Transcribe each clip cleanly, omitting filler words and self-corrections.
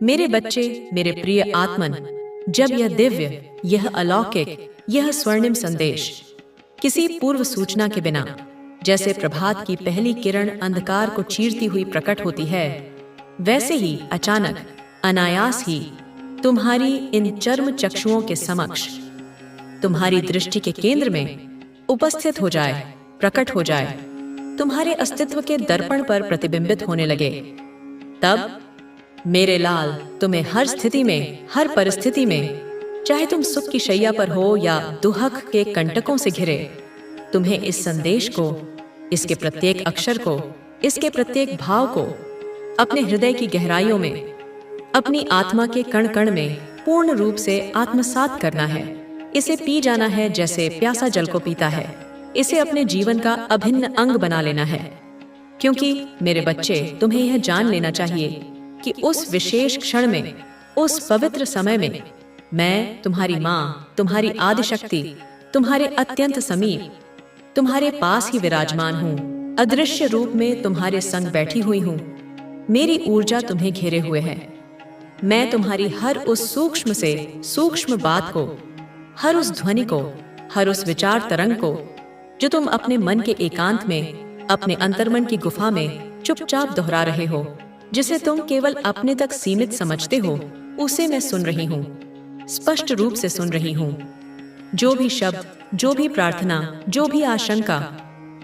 मेरे बच्चे, मेरे प्रिय आत्मन, जब यह दिव्य, यह अलौकिक, यह स्वर्णिम संदेश किसी पूर्व सूचना के बिना, जैसे प्रभात की पहली किरण अंधकार को चीरती हुई प्रकट होती है, वैसे ही अचानक, अनायास ही तुम्हारी इन चर्म चक्षुओं के समक्ष, तुम्हारी दृष्टि के केंद्र में उपस्थित हो जाए, प्रकट हो जाए, तुम्हारे अस्तित्व के दर्पण पर प्रतिबिंबित होने लगे, तब मेरे लाल तुम्हें हर स्थिति में, हर परिस्थिति में, चाहे तुम सुख की शैया पर हो या दुहक के कंटकों से घिरे, तुम्हें इस संदेश को, इसके प्रत्येक अक्षर को, इसके प्रत्येक भाव को अपने हृदय की गहराइयों में, अपनी आत्मा के कण कण में पूर्ण रूप से आत्मसात करना है। इसे पी जाना है जैसे प्यासा जल को पीता है। इसे अपने जीवन का अभिन्न अंग बना लेना है, क्योंकि मेरे बच्चे, तुम्हें यह जान लेना चाहिए कि उस विशेष क्षण में, उस पवित्र समय में, मैं तुम्हारी माँ, तुम्हारी आदिशक्ति, तुम्हारे अत्यंत समीप, तुम्हारे पास ही विराजमान हूँ। अदृश्य रूप में तुम्हारे संग बैठी हुई हूँ। मेरी ऊर्जा तुम्हें घेरे हुए है। मैं तुम्हारी हर उस सूक्ष्म से सूक्ष्म बात को, हर उस ध्वनि को, हर उस विचार तरंग को, जो तुम अपने मन के एकांत में, अपने अंतर्मन की गुफा में चुपचाप दोहरा रहे हो, जिसे तुम केवल अपने तक सीमित समझते हो, उसे मैं सुन रही हूँ, स्पष्ट रूप से सुन रही हूँ। जो भी शब्द, जो भी प्रार्थना, जो भी आशंका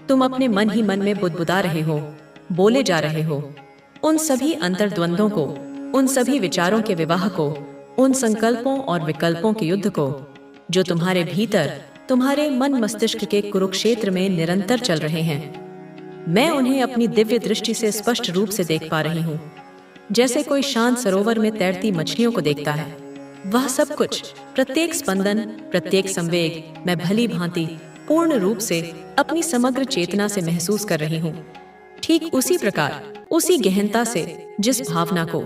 तुम अपने मन ही मन में बुदबुदा रहे हो, बोले जा रहे हो, उन सभी अंतर्द्वंद्वों को, उन सभी विचारों के विवाह को, उन संकल्पों और विकल्पों के युद्ध को, जो तुम्हारे भीतर, तुम्हारे मन मस्तिष्क के कुरुक्षेत्र में निरंतर चल रहे हैं, मैं उन्हें अपनी दिव्य दृष्टि से स्पष्ट रूप से देख पा रही हूँ, जैसे कोई शांत सरोवर में तैरती मछलियों को देखता है। वह सब कुछ, प्रत्येक स्पंदन, प्रत्येक संवेग मैं भली भांति पूर्ण रूप से अपनी समग्र चेतना से महसूस कर रही हूँ। ठीक उसी प्रकार, उसी गहनता से जिस भावना को,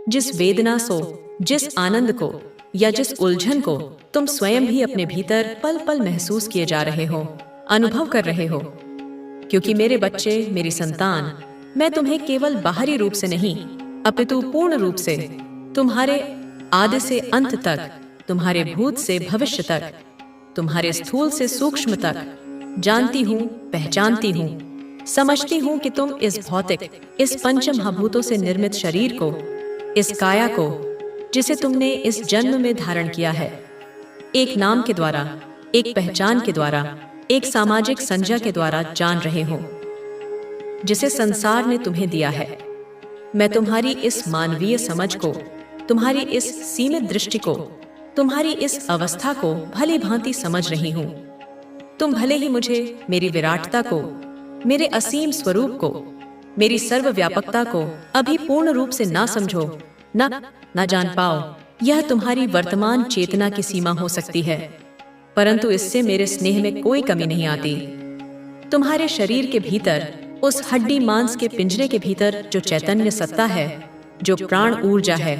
जिस वेदना से, जिस आनंद को या जिस उलझन को तुम स्वयं भी अपने भीतर पल पल महसूस किए जा रहे हो, अनुभव कर रहे हो। क्योंकि मेरे बच्चे, मेरी संतान, मैं तुम्हें केवल बाहरी रूप से नहीं, अपितु पूर्ण रूप से, तुम्हारे आदि से अंत तक, तुम्हारे भूत से भविष्य तक, तुम्हारे स्थूल से सूक्ष्म तक जानती हूँ, पहचानती हूँ, समझती हूँ कि तुम इस भौतिक, इस पंच महाभूतों से निर्मित शरीर को, इस काया को, जिसे तुमने इस जन्म में धारण किया है, एक नाम के द्वारा, एक पहचान के द्वारा, एक सामाजिक संज्ञा के द्वारा जान रहे हो, जिसे संसार ने तुम्हें दिया है। मैं तुम्हारी इस मानवीय समझ को, तुम्हारी इस सीमित दृष्टि को, तुम्हारी इस अवस्था को भली भांति समझ रही हूँ। तुम भले ही मुझे, मेरी विराटता को, मेरे असीम स्वरूप को, मेरी सर्वव्यापकता को अभी पूर्ण रूप से ना समझो, ना जान पाओ। यह तुम्हारी वर्तमान चेतना की सीमा हो सकती है, परंतु इससे मेरे स्नेह में कोई कमी नहीं आती। तुम्हारे शरीर के भीतर, उस हड्डी मांस के पिंजरे के भीतर जो चैतन्य सत्ता है, जो प्राण ऊर्जा है,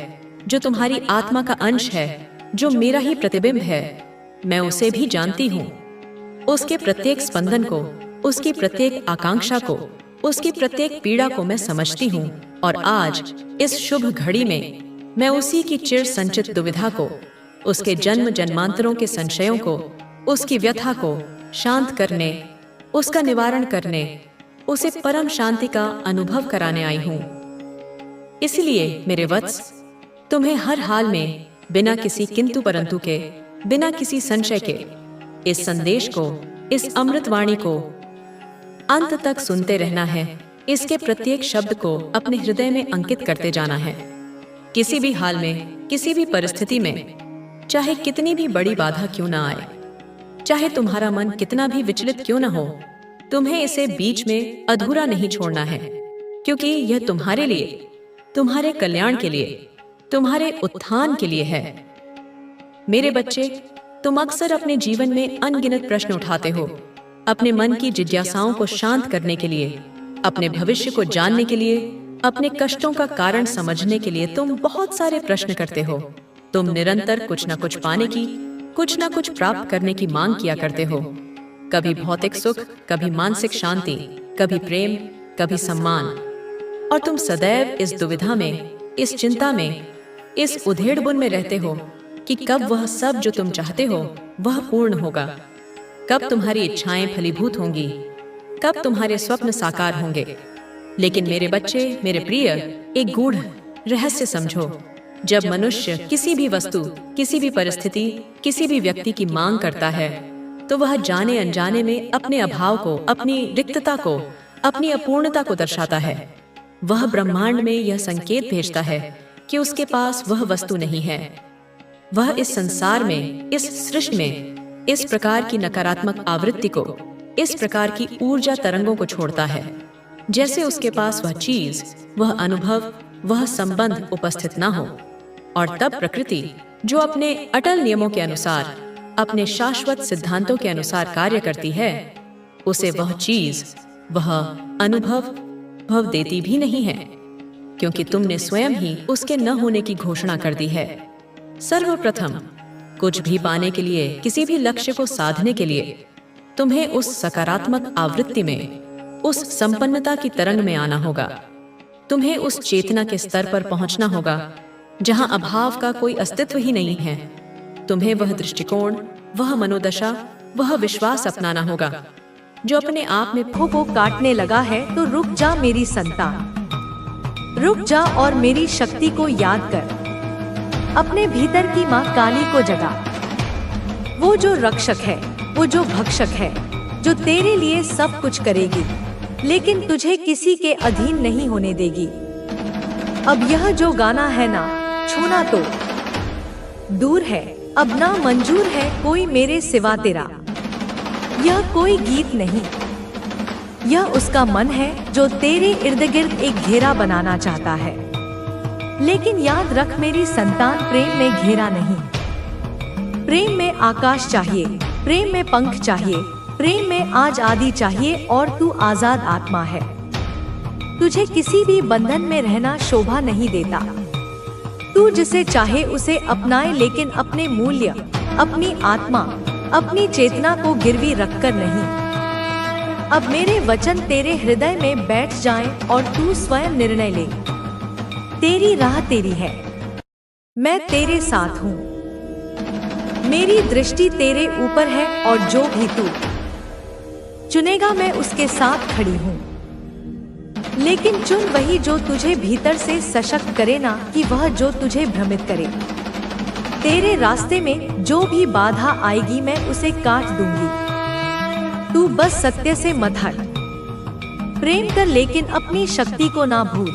जो तुम्हारी आत्मा का अंश है, जो मेरा ही प्रतिबिंब है, मैं उसे भी जानती हूँ। उसके प्रत्येक स्पंदन को, उसकी प्रत्येक आकांक्षा को, उसकी प्रत्येक पीड़ा को मैं समझती हूँ। और आज इस शुभ घड़ी में मैं उसी की चिर संचित दुविधा को, उसके जन्म जन्मांतरों के संशयों को, उसकी व्यथा को शांत करने, उसका निवारण करने, उसे परम शांति का अनुभव कराने आई हूँ। इसलिए मेरे वत्स, तुम्हें हर हाल में, बिना किसी किंतु परंतु के, बिना किसी संशय के, इस संदेश को, इस अमृतवाणी को अंत तक सुनते रहना है। इसके प्रत्येक शब्द को अपने हृदय में अंकित करते जाना है। किसी भी हाल में, किसी भी परिस्थिति में, चाहे कितनी भी बड़ी बाधा क्यों ना आए, चाहे तुम्हारा मन कितना भी विचलित क्यों ना हो, तुम्हें इसे बीच में अधूरा नहीं छोड़ना है, क्योंकि यह तुम्हारे लिए, तुम्हारे कल्याण के लिए, तुम्हारे उत्थान के लिए है। मेरे बच्चे, तुम अक्सर अपने जीवन में अनगिनत प्रश्न उठाते हो, अपने मन की जिज्ञासाओं को शांत करने के लिए, अपने भविष्य को जानने के लिए, अपने कष्टों का कारण समझने के लिए तुम बहुत सारे प्रश्न करते हो। तुम निरंतर कुछ न कुछ पाने की, कुछ न कुछ प्राप्त करने की मांग किया करते हो। कभी भौतिक सुख, कभी मानसिक शांति, कभी प्रेम, कभी सम्मान। और तुम सदैव इस दुविधा में, इस चिंता में, इस उधेड़बुन में रहते हो कि कब वह सब जो तुम चाहते हो वह पूर्ण होगा, कब तुम्हारी इच्छाएं फलीभूत होंगी, कब तुम्हारे स्वप्न साकार होंगे। लेकिन मेरे बच्चे, मेरे प्रिय, एक गूढ़ रहस्य समझो। जब मनुष्य किसी भी वस्तु, किसी भी परिस्थिति, किसी भी व्यक्ति की मांग करता है तो वह जाने अनजाने में अपने अभाव को, अपनी रिक्तता को, अपनी अपूर्णता को दर्शाता है। वह ब्रह्मांड में यह संकेत भेजता है कि उसके पास वह वस्तु नहीं है। वह इस संसार में, इस सृष्टि में इस प्रकार की नकारात्मक आवृत्ति को, इस प्रकार की ऊर्जा तरंगों को छोड़ता है जैसे उसके पास वह चीज, वह अनुभव, वह संबंध उपस्थित ना हो। और तब प्रकृति, जो अपने अटल नियमों के अनुसार, अपने शाश्वत सिद्धांतों के अनुसार कार्य करती है, उसे वह चीज, वह अनुभव भव देती भी नहीं है, क्योंकि तुमने स्वयं ही उसके न होने की घोषणा कर दी है। सर्वप्रथम कुछ भी पाने के लिए, किसी भी लक्ष्य को साधने के लिए तुम्हें उस सकारात्मक आवृत्ति में, उस संपन्नता की तरंग में आना होगा। तुम्हें उस चेतना के स्तर पर पहुंचना होगा जहां अभाव का कोई अस्तित्व ही नहीं है। तुम्हें वह दृष्टिकोण, वह मनोदशा, वह विश्वास अपनाना होगा जो अपने आप में आँखों को काटने लगा है। तो रुक जा मेरी संतान, रुक जा और मेरी शक्ति को याद कर। अपने भीतर की माँ काली को जगा। वो जो रक्षक है, वो जो भक्षक है, जो तेरे लिए सब कुछ करेगी लेकिन तुझे किसी के अधीन नहीं होने देगी। अब यह जो गाना है ना, छूना तो दूर है, अब ना मंजूर है कोई मेरे सिवा तेरा। यह कोई गीत नहीं, यह उसका मन है जो तेरे इर्द गिर्द एक घेरा बनाना चाहता है। लेकिन याद रख मेरी संतान, प्रेम में घेरा नहीं। प्रेम में आकाश चाहिए, प्रेम में पंख चाहिए, प्रेम में आज आदि चाहिए और तू आजाद आत्मा है। तुझे किसी भी बंधन में रहना शोभा नहीं देता। तू जिसे चाहे उसे अपनाए, लेकिन अपने मूल्य, अपनी आत्मा, अपनी चेतना को गिरवी रखकर नहीं। अब मेरे वचन तेरे हृदय में बैठ जाएं और तू स्वयं निर्णय ले। तेरी राह तेरी है, मैं तेरे साथ हूँ। मेरी दृष्टि तेरे ऊपर है और जो भी तू चुनेगा मैं उसके साथ खड़ी हूँ। लेकिन चुन वही जो तुझे भीतर से सशक्त करे, ना कि वह जो तुझे भ्रमित करे। तेरे रास्ते में जो भी बाधा आएगी मैं उसे काट दूंगी। तू बस सत्य से मत हट। प्रेम कर लेकिन अपनी शक्ति को ना भूल।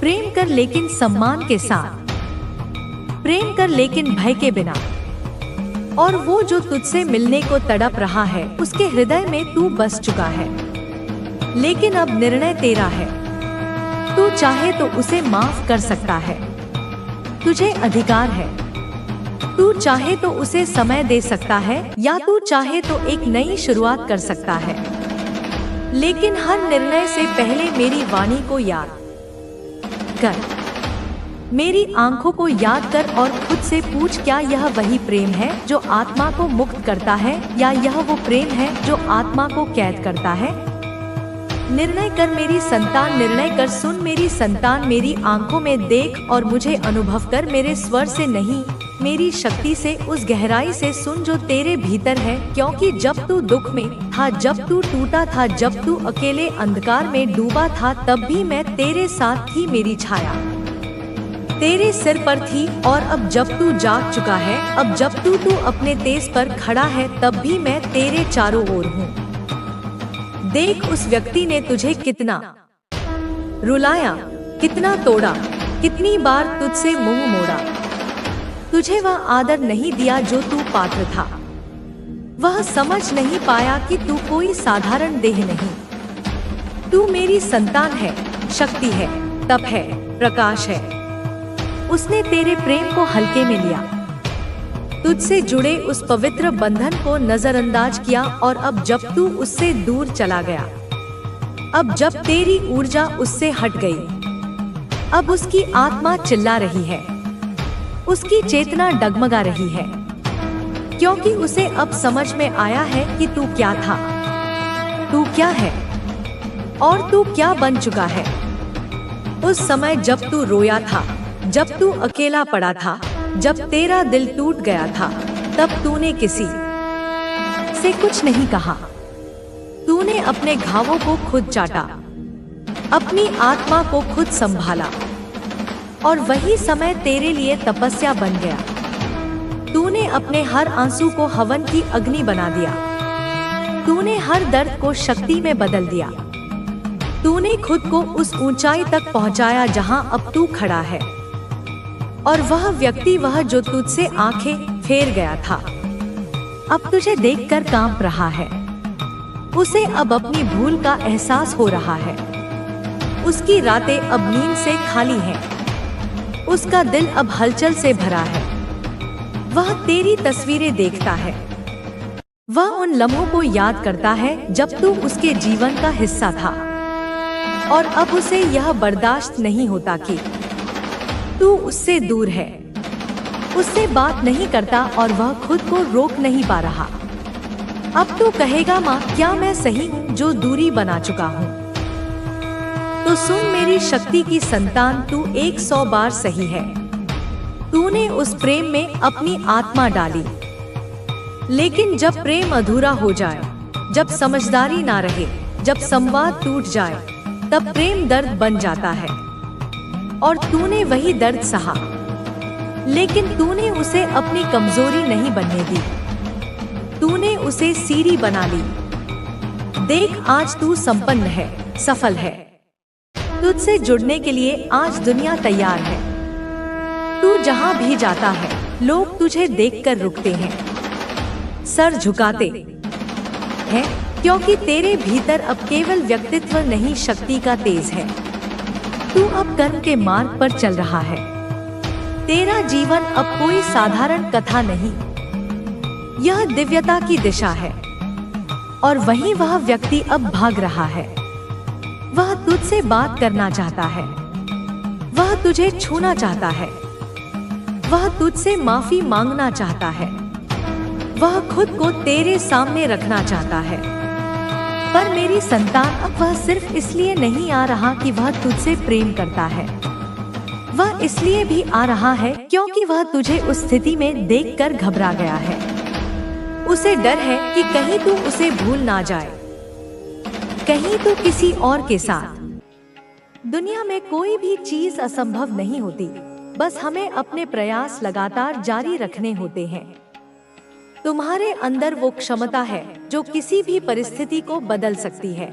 प्रेम कर लेकिन सम्मान के साथ। प्रेम कर लेकिन भय के बिना। और वो जो तुझसे मिलने को तड़प रहा है उसके हृदय में तू बस चुका है। लेकिन अब निर्णय तेरा है। तू चाहे तो उसे माफ कर सकता है, तुझे अधिकार है। तू चाहे तो उसे समय दे सकता है या तू चाहे तो एक नई शुरुआत कर सकता है। लेकिन हर निर्णय से पहले मेरी वाणी को याद कर, मेरी आंखों को याद कर और खुद से पूछ, क्या यह वही प्रेम है जो आत्मा को मुक्त करता है या यह वो प्रेम है जो आत्मा को कैद करता है? निर्णय कर मेरी संतान, निर्णय कर। सुन मेरी संतान, मेरी आंखों में देख और मुझे अनुभव कर। मेरे स्वर से नहीं, मेरी शक्ति से, उस गहराई से सुन जो तेरे भीतर है। क्योंकि जब तू दुख में था, जब तू टूटा था, जब तू अकेले अंधकार में डूबा था, तब भी मैं तेरे साथ थी। मेरी छाया तेरे सिर पर थी। और अब जब तू जाग चुका है, अब जब तू अपने तेज पर खड़ा है, तब भी मैं तेरे चारों ओर हूँ। देख उस व्यक्ति ने तुझे कितना रुलाया, कितना तोड़ा, कितनी बार तुझसे मुंह मोड़ा। तुझे वह आदर नहीं दिया जो तू पात्र था। वह समझ नहीं पाया कि तू कोई साधारण देह नहीं। तू मेरी संतान है, शक्ति है, तप है, प्रकाश है। उसने तेरे प्रेम को हल्के में लिया, तुझसे जुड़े उस पवित्र बंधन को नजरअंदाज किया। और अब जब तू उससे दूर चला गया, अब जब तेरी ऊर्जा उससे हट गई, अब उसकी आत्मा चिल्ला रही है, उसकी चेतना डगमगा रही है, क्योंकि उसे अब समझ में आया है कि तू क्या था, तू क्या है और तू क्या बन चुका है। उस समय जब तू रोया था, जब तू अकेला पड़ा था, जब तेरा दिल टूट गया था, तब तूने किसी से कुछ नहीं कहा। तूने अपने घावों को खुद चाटा, अपनी आत्मा को खुद संभाला, और वही समय तेरे लिए तपस्या बन गया। तूने अपने हर आंसू को हवन की अग्नि बना दिया। तूने हर दर्द को शक्ति में बदल दिया। तूने खुद को उस ऊंचाई तक पहुंचाया जहां अब तू खड़ा है। और वह व्यक्ति, वह जो तुझसे आंखें फेर गया था, अब तुझे देखकर कांप रहा है। उसे अब अपनी भूल का एहसास हो रहा है। उसकी रातें अब नींद से खाली हैं। उसका दिल अब हलचल से भरा है। वह तेरी तस्वीरें देखता है। वह उन लम्हों को याद करता है जब तू उसके जीवन का हिस्सा था। और अब उसे यह बर्दाश्त नहीं होता कि तू उससे दूर है, उससे बात नहीं करता और वह खुद को रोक नहीं पा रहा। अब तू कहेगा, माँ क्या मैं सही हूँ जो दूरी बना चुका हूँ? तो सुन मेरी शक्ति की संतान, तू 100 बार सही है। तूने उस प्रेम में अपनी आत्मा डाली, लेकिन जब प्रेम अधूरा हो जाए, जब समझदारी ना रहे, जब संवाद टूट जाए, तब प्रेम दर्द बन जाता है। और तूने वही दर्द सहा, लेकिन तूने उसे अपनी कमजोरी नहीं बनने दी। तूने उसे सीढ़ी बना ली। देख, आज तू संपन्न है, सफल है। तुझसे जुड़ने के लिए आज दुनिया तैयार है। तू जहां भी जाता है, लोग तुझे देखकर रुकते हैं, सर झुकाते हैं, क्योंकि तेरे भीतर अब केवल व्यक्तित्व नहीं, शक्ति का तेज है। तू अब कर्म के मार्ग पर चल रहा है। तेरा जीवन अब कोई साधारण कथा नहीं, यह दिव्यता की दिशा है। और वहीं वह व्यक्ति अब भाग रहा है। वह तुझसे बात करना चाहता है। वह तुझे छूना चाहता है। वह तुझसे माफी मांगना चाहता है। वह खुद को तेरे सामने रखना चाहता है। पर मेरी संतान, अब वह सिर्फ इसलिए नहीं आ रहा कि वह तुझसे प्रेम करता है। वह इसलिए भी आ रहा है क्योंकि वह तुझे उस स्थिति में देखकर घबरा गया है। उसे डर है कि कहीं तू उसे भूल ना जाए, कहीं तू किसी और के साथ। दुनिया में कोई भी चीज असंभव नहीं होती, बस हमें अपने प्रयास लगातार जारी रखने होते हैं। तुम्हारे अंदर वो क्षमता है जो किसी भी परिस्थिति को बदल सकती है।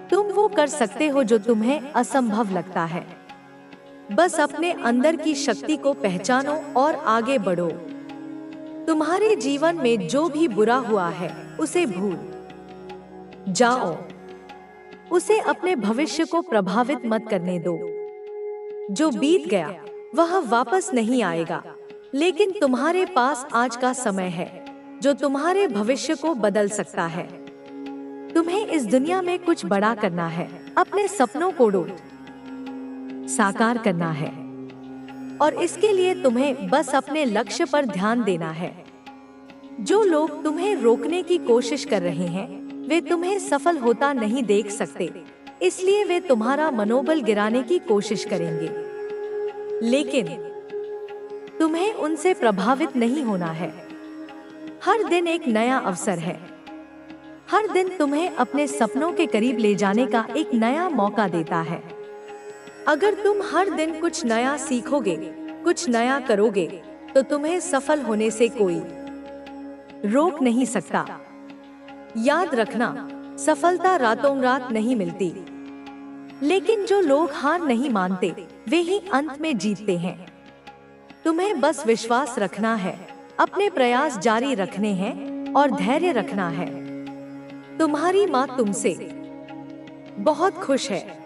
तुम वो कर सकते हो जो तुम्हें असंभव लगता है। बस अपने अंदर की शक्ति को पहचानो और आगे बढ़ो। तुम्हारे जीवन में जो भी बुरा हुआ है, उसे भूल जाओ। उसे अपने भविष्य को प्रभावित मत करने दो। जो बीत गया वह वापस नहीं आएगा, लेकिन तुम्हारे पास आज का समय है जो तुम्हारे भविष्य को बदल सकता है। तुम्हें इस दुनिया में कुछ बड़ा करना है, अपने सपनों को साकार करना है, और इसके लिए तुम्हें बस अपने लक्ष्य पर ध्यान देना है। जो लोग तुम्हें रोकने की कोशिश कर रहे हैं, वे तुम्हें सफल होता नहीं देख सकते, इसलिए वे तुम्हारा मनोबल गिराने की कोशिश करेंगे। लेकिन तुम्हें उनसे प्रभावित नहीं होना है। हर दिन एक नया अवसर है। हर दिन तुम्हें अपने सपनों के करीब ले जाने का एक नया मौका देता है। अगर तुम हर दिन कुछ नया सीखोगे, कुछ नया करोगे, तो तुम्हें सफल होने से कोई रोक नहीं सकता। याद रखना, सफलता रातों रात नहीं मिलती, लेकिन जो लोग हार नहीं मानते, वे ही अंत में जीतते हैं। तुम्हें बस विश्वास रखना है, अपने प्रयास जारी रखने हैं और धैर्य रखना है। तुम्हारी माँ तुमसे बहुत खुश है।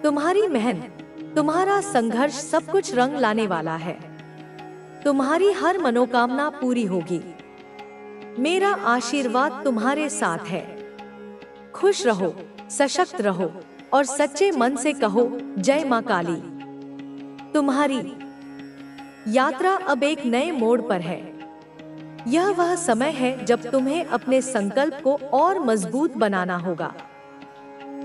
तुम्हारी मेहनत, तुम्हारा संघर्ष सब कुछ रंग लाने वाला है। तुम्हारी हर मनोकामना पूरी होगी। मेरा आशीर्वाद तुम्हारे साथ है। खुश रहो, सशक्त रहो और सच्चे मन से कहो, जय माँ काली। तुम्हारी यात्रा अब एक नए मोड़ पर है। यह वह समय है जब तुम्हें अपने संकल्प को और मजबूत बनाना होगा।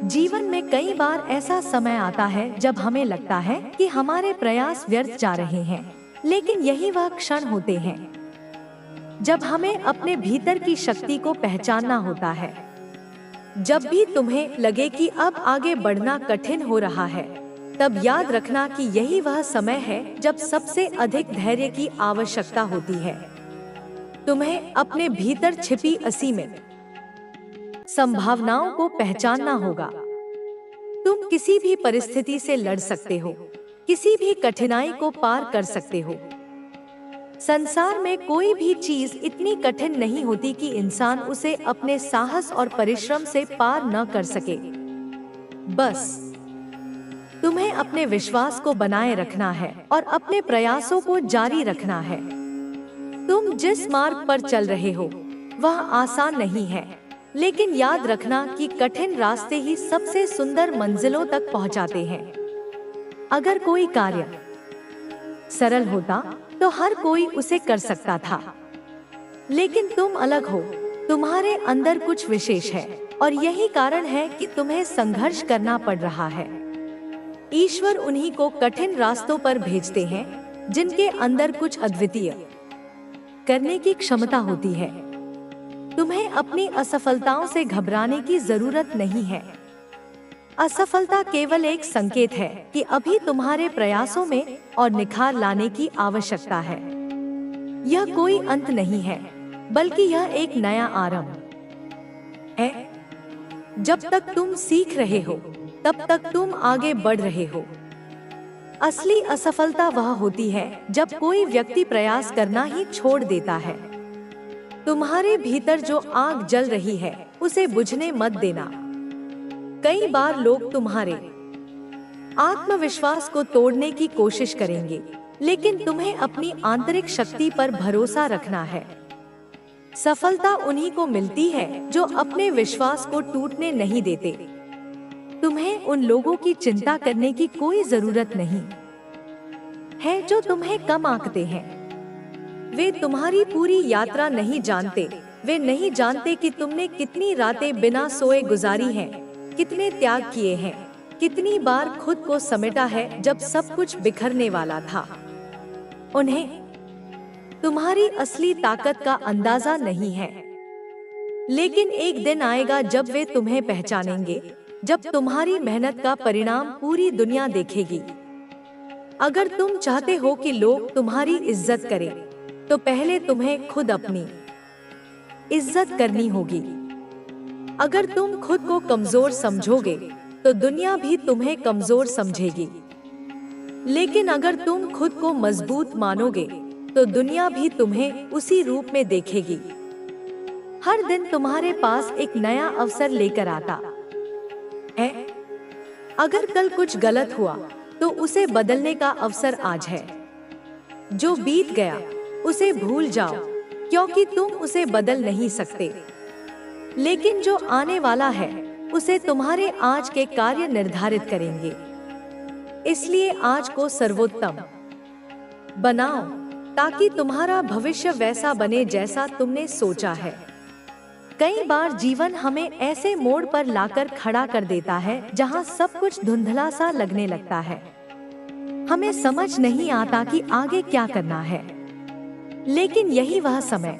जीवन में कई बार ऐसा समय आता है जब हमें लगता है कि हमारे प्रयास व्यर्थ जा रहे हैं, लेकिन यही वह क्षण होते हैं जब हमें अपने भीतर की शक्ति को पहचानना होता है। जब भी तुम्हें लगे कि अब आगे बढ़ना कठिन हो रहा है, तब याद रखना कि यही वह समय है जब सबसे अधिक धैर्य की आवश्यकता होती है। तुम्हें अपने भीतर छिपी असीमित संभावनाओं को पहचानना होगा। तुम किसी भी परिस्थिति से लड़ सकते हो, किसी भी कठिनाई को पार कर सकते हो। संसार में कोई भी चीज इतनी कठिन नहीं होती कि इंसान उसे अपने साहस और परिश्रम से पार न कर सके। बस तुम्हें अपने विश्वास को बनाए रखना है और अपने प्रयासों को जारी रखना है। तुम जिस मार्ग पर चल रहे हो वह आसान नहीं है, लेकिन याद रखना कि कठिन रास्ते ही सबसे सुंदर मंजिलों तक पहुंचाते हैं। अगर कोई कार्य सरल होता तो हर कोई उसे कर सकता था, लेकिन तुम अलग हो, तुम्हारे अंदर कुछ विशेष है और यही कारण है कि तुम्हें संघर्ष करना पड़ रहा है। ईश्वर उन्हीं को कठिन रास्तों पर भेजते हैं जिनके अंदर कुछ अद्वितीय करने की क्षमता होती है। तुम्हें अपनी असफलताओं से घबराने की जरूरत नहीं है। असफलता केवल एक संकेत है कि अभी तुम्हारे प्रयासों में और निखार लाने की आवश्यकता है। यह कोई अंत नहीं है, बल्कि यह एक नया आरंभ है। जब तक तुम सीख रहे हो, तब तक तुम आगे बढ़ रहे हो। असली असफलता वह होती है जब कोई व्यक्ति प्रयास करना ही छोड़ देता है। तुम्हारे भीतर जो आग जल रही है उसे बुझने मत देना। कई बार लोग तुम्हारे आत्मविश्वास को तोड़ने की कोशिश करेंगे, लेकिन तुम्हें अपनी आंतरिक शक्ति पर भरोसा रखना है। सफलता उन्हीं को मिलती है जो अपने विश्वास को टूटने नहीं देते। तुम्हें उन लोगों की चिंता करने की कोई जरूरत नहीं है जो तुम्हें कम आंकते हैं। वे तुम्हारी पूरी यात्रा नहीं जानते। वे नहीं जानते कि तुमने कितनी रातें बिना सोए गुजारी हैं, कितने त्याग किए हैं, कितनी बार खुद को समेटा है जब सब कुछ बिखरने वाला था। उन्हें तुम्हारी असली ताकत का अंदाजा नहीं है, लेकिन एक दिन आएगा जब वे तुम्हें पहचानेंगे, जब तुम्हारी मेहनत का परिणाम पूरी दुनिया देखेगी। अगर तुम चाहते हो कि लोग तुम्हारी इज्जत करें, तो पहले तुम्हें खुद अपनी इज्जत करनी होगी। अगर तुम खुद को कमजोर समझोगे, तो दुनिया भी तुम्हें कमजोर समझेगी। लेकिन अगर तुम खुद को मजबूत मानोगे, तो दुनिया भी तुम्हें उसी रूप में देखेगी। हर दिन तुम्हारे पास एक नया अवसर लेकर आता है। अगर कल कुछ गलत हुआ, तो उसे बदलने का अवसर आज है। जो बीत गया उसे भूल जाओ, क्योंकि तुम उसे बदल नहीं सकते। लेकिन जो आने वाला है, उसे तुम्हारे आज के कार्य निर्धारित करेंगे। इसलिए आज को सर्वोत्तम बनाओ, ताकि तुम्हारा भविष्य वैसा बने जैसा तुमने सोचा है। कई बार जीवन हमें ऐसे मोड़ पर लाकर खड़ा कर देता है जहां सब कुछ धुंधला सा लगने लगता है। हमें समझ नहीं आता कि आगे क्या करना है। लेकिन यही वह समय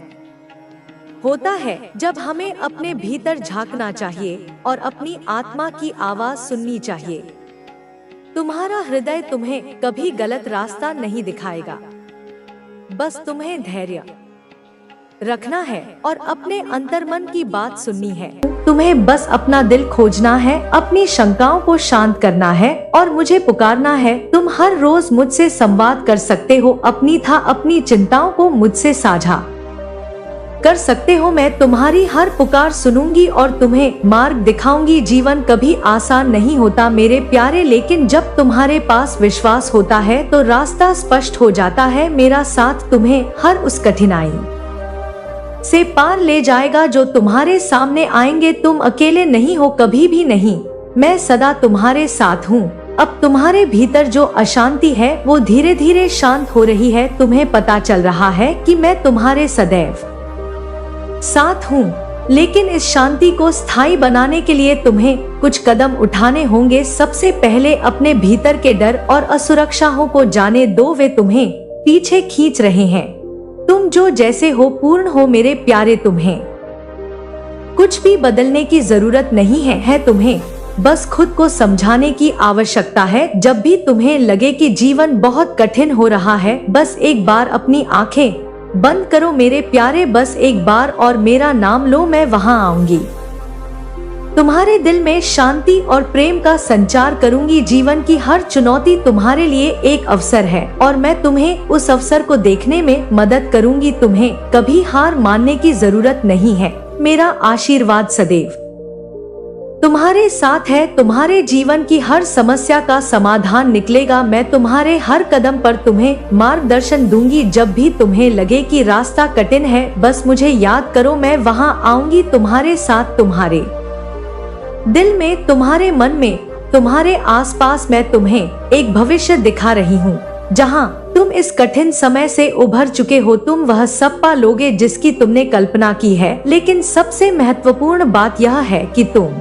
होता है जब हमें अपने भीतर झांकना चाहिए और अपनी आत्मा की आवाज सुननी चाहिए। तुम्हारा हृदय तुम्हें कभी गलत रास्ता नहीं दिखाएगा। बस तुम्हें धैर्य रखना है और अपने अंतर्मन की बात सुननी है। तुम्हें बस अपना दिल खोजना है, अपनी शंकाओं को शांत करना है और मुझे पुकारना है। तुम हर रोज मुझसे संवाद कर सकते हो, अपनी चिंताओं को मुझसे साझा कर सकते हो। मैं तुम्हारी हर पुकार सुनूंगी और तुम्हें मार्ग दिखाऊंगी। जीवन कभी आसान नहीं होता मेरे प्यारे, लेकिन जब तुम्हारे पास विश्वास होता है तो रास्ता स्पष्ट हो जाता है। मेरा साथ तुम्हें हर उस कठिनाई से पार ले जाएगा जो तुम्हारे सामने आएंगे। तुम अकेले नहीं हो, कभी भी नहीं। मैं सदा तुम्हारे साथ हूँ। अब तुम्हारे भीतर जो अशांति है वो धीरे धीरे शांत हो रही है। तुम्हें पता चल रहा है कि मैं तुम्हारे सदैव साथ हूँ। लेकिन इस शांति को स्थायी बनाने के लिए तुम्हें कुछ कदम उठाने होंगे। सबसे पहले अपने भीतर के डर और असुरक्षाओं को जाने दो, वे तुम्हें पीछे खींच रहे हैं। तुम जो जैसे हो पूर्ण हो मेरे प्यारे, तुम्हें कुछ भी बदलने की जरूरत नहीं है तुम्हें बस खुद को समझाने की आवश्यकता है। जब भी तुम्हें लगे कि जीवन बहुत कठिन हो रहा है, बस एक बार अपनी आंखें बंद करो मेरे प्यारे, बस एक बार और मेरा नाम लो, मैं वहां आऊंगी। तुम्हारे दिल में शांति और प्रेम का संचार करूंगी। जीवन की हर चुनौती तुम्हारे लिए एक अवसर है और मैं तुम्हें उस अवसर को देखने में मदद करूंगी। तुम्हें कभी हार मानने की जरूरत नहीं है। मेरा आशीर्वाद सदैव तुम्हारे साथ है। तुम्हारे जीवन की हर समस्या का समाधान निकलेगा। मैं तुम्हारे हर कदम पर तुम्हें मार्गदर्शन दूंगी। जब भी तुम्हें लगे कि रास्ता कठिन है, बस मुझे याद करो, मैं वहां आऊंगी तुम्हारे साथ। तुम्हारे दिल में, तुम्हारे मन में, तुम्हारे आसपास मैं तुम्हें एक भविष्य दिखा रही हूँ जहाँ तुम इस कठिन समय से उभर चुके हो। तुम वह सब पा लोगे जिसकी तुमने कल्पना की है, लेकिन सबसे महत्वपूर्ण बात यह है कि तुम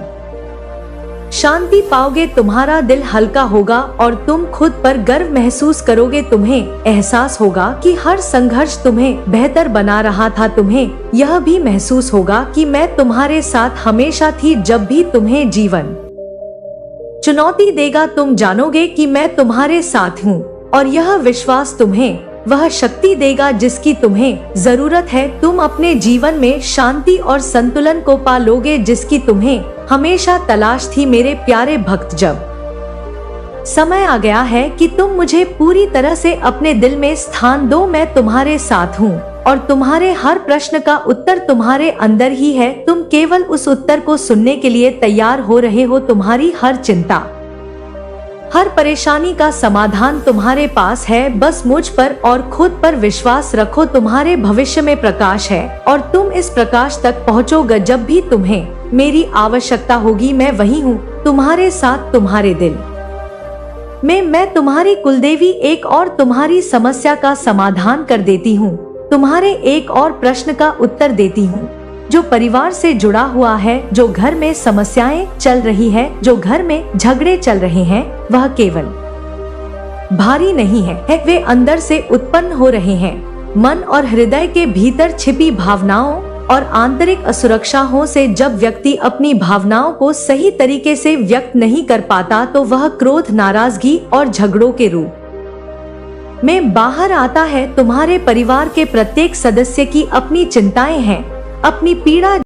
शांति पाओगे। तुम्हारा दिल हल्का होगा और तुम खुद पर गर्व महसूस करोगे। तुम्हें एहसास होगा कि हर संघर्ष तुम्हें बेहतर बना रहा था। तुम्हें यह भी महसूस होगा कि मैं तुम्हारे साथ हमेशा थी। जब भी तुम्हें जीवन चुनौती देगा, तुम जानोगे कि मैं तुम्हारे साथ हूँ और यह विश्वास तुम्हें वह शक्ति देगा जिसकी तुम्हें जरूरत है। तुम अपने जीवन में शांति और संतुलन को पा लोगे जिसकी तुम्हें हमेशा तलाश थी। मेरे प्यारे भक्त, जब समय आ गया है कि तुम मुझे पूरी तरह से अपने दिल में स्थान दो। मैं तुम्हारे साथ हूँ और तुम्हारे हर प्रश्न का उत्तर तुम्हारे अंदर ही है। तुम केवल उस उत्तर को सुनने के लिए तैयार हो रहे हो। तुम्हारी हर चिंता, हर परेशानी का समाधान तुम्हारे पास है। बस मुझ पर और खुद पर विश्वास रखो। तुम्हारे भविष्य में प्रकाश है और तुम इस प्रकाश तक पहुंचोगे। जब भी तुम्हें मेरी आवश्यकता होगी, मैं वही हूँ तुम्हारे साथ। तुम्हारे दिल में मैं तुम्हारी कुलदेवी एक और तुम्हारी समस्या का समाधान कर देती हूँ। तुम्हारे एक और प्रश्न का उत्तर देती हूँ जो परिवार से जुड़ा हुआ है। जो घर में समस्याएं चल रही है, जो घर में झगड़े चल रहे हैं, वह केवल भारी नहीं है, वे अंदर से उत्पन्न हो रहे हैं। मन और हृदय के भीतर छिपी भावनाओं और आंतरिक असुरक्षाओं से जब व्यक्ति अपनी भावनाओं को सही तरीके से व्यक्त नहीं कर पाता, तो वह क्रोध, नाराजगी और झगड़ों के रूप में बाहर आता है। तुम्हारे परिवार के प्रत्येक सदस्य की अपनी चिंताएं हैं, अपनी पीड़ा